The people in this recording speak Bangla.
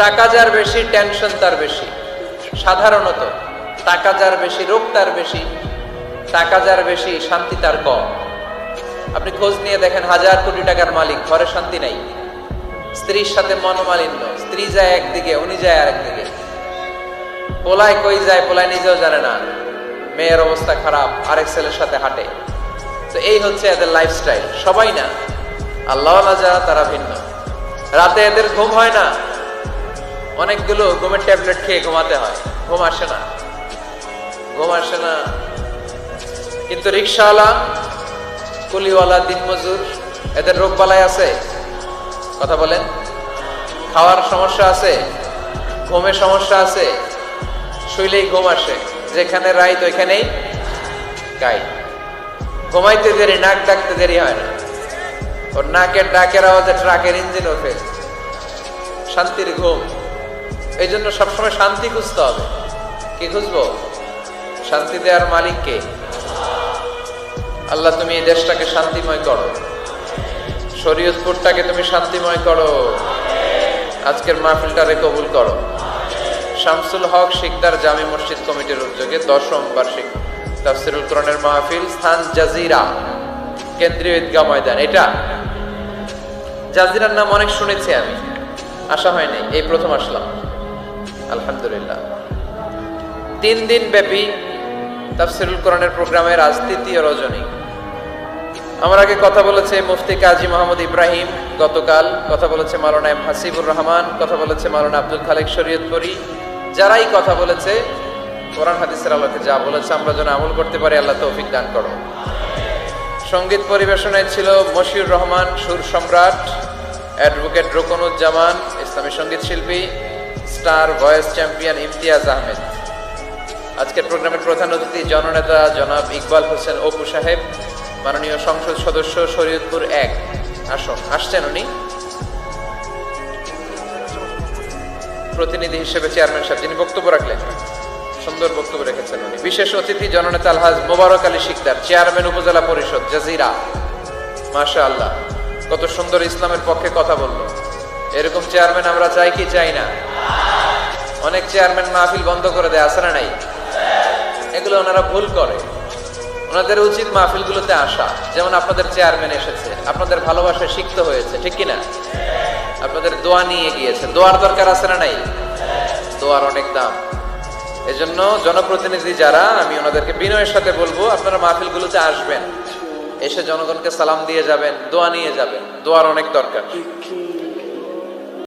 টাকা যার বেশি টেনশন তার বেশি। সাধারণত টাকা যার বেশি রোগ তার বেশি, টাকা যার বেশি শান্তি তার কম। আপনি খোঁজ নিয়ে দেখেন, 1000 কোটি টাকার মালিক, ঘরে শান্তি নাই, স্ত্রীর সাথে মনোমালিন্য, স্ত্রী যায় একদিকে, উনি যায় আরেকদিকে, পোলায় কই যায় পোলায় নিজেও জানে না, মেয়ের অবস্থা খারাপ, আরেক ছেলের সাথে হাঁটে। তো এই হচ্ছে এদের লাইফস্টাইল। সবাই না, আল্লাহওয়ালা যারা তারা ভিন্ন। রাতে এদের ঘুম হয় না, অনেকগুলো ঘুমের ট্যাবলেট খেয়ে ঘুমাতে হয়, ঘুম আসে না, ঘুম আসে না। কিন্তু রিক্সাওয়ালা, কুলিওয়ালা, দিনমজুর, এদের রোগ বালাই আছে? কথা বলেন। খাওয়ার সমস্যা আছে, ঘুমের সমস্যা আছে, শুইলেই ঘুম আসে, যেখানে রাইত ওইখানেই গাই। ঘুমাইতে দেরি, নাক ডাকতে দেরি হয় না, ওর নাকের ডাকের আওয়াজে ট্রাকের ইঞ্জিন ওঠে। শান্তির ঘুম। এই জন্য সবসময় শান্তি খুঁজতে হবে। কি খুঁজবো? শান্তি দেওয়ার মালিক কে? আল্লাহ, তুমি এই দেশটাকে শান্তিময় করো, শরীয়তপুরটাকে তুমি শান্তিময় করো, আজকের মাহফিলটারে কবুল করো। শামসুল হক শিকদার জামি মসজিদ কমিটির উদ্যোগে 10ম বার্ষিক তাফসীরুল কোরআনের মাহফিল, স্থান জাজিরা, কেন্দ্রীয় ঈদগাহ ময়দান। এটা জাজিরার নাম অনেক শুনেছি আমি, আসা হয়নি, এই প্রথম আসলাম, আলহামদুলিল্লাহ। 3 দিন ব্যাপী তাফসীরুল কোরআনের প্রোগ্রামের আজ 3য় রজনী। আমার আগে কথা বলেছে মুফতি কাজী মোহাম্মদ ইব্রাহিম, গতকাল কথা বলেছে মাওলানা এম হাসিবুর রহমান, কথা বলেছে মাওলানা আব্দুল খালেক শরীয়তপুরী। যারাই কথা বলেছে কোরআন হাদিসের আলোকে যা বলেছে আমরা যেন আমল করতে পারি, আল্লাহ তৌফিক দান করো। সঙ্গীত পরিবেশনায় ছিল মশিউর রহমান, সুর সম্রাট, অ্যাডভোকেট রুকনুজ্জামান, ইসলামী সঙ্গীত শিল্পী, star voice champion Imtiaz Ahmed. আজকের প্রোগ্রামের প্রধান অতিথি জননেতা জনাব ইকবাল হোসেন অপু সাহেব, মাননীয় সংসদ সদস্য শরীয়তপুর 1 আসছেন উনি প্রতিনিধি হিসেবে, চেয়ারম্যান সাহেব যিনি বক্তব্য রাখলেন, সুন্দর বক্তব্য রেখেছেন উনি। বিশেষ অতিথি জননেতা আলহাজ মোবারক আলী শিকদার, চেয়ারম্যান উপজেলা পরিষদ জাজিরা। মাশাআল্লাহ, কত সুন্দর ইসলামের পক্ষে কথা বলল। এরকম চেয়ারম্যান আমরা চাই কি চাই না? অনেক চেয়ারম্যান মাহফিল বন্ধ করে দেয়, আছে না নাই? এগুলো ওনারা ভুল করে। ওনাদের উচিত মাহফিলগুলোতে আসা। যেমন আপনাদের চেয়ারম্যান এসেছে, আপনাদের ভালোবাসা শিখতে হয়েছে, ঠিক কিনা? আপনাদের দোয়া নিয়ে গিয়েছে, দোয়ার দরকার আছে না নাই? দোয়ার অনেক দাম। এজন্য জনপ্রতিনিধি যারা, আমি ওনাদেরকে বিনয়ের সাথে বলবো, আপনারা মাহফিলগুলোতে আসবেন, এসে জনগণকে সালাম দিয়ে যাবেন, দোয়া নিয়ে যাবেন, দোয়ার অনেক দরকার।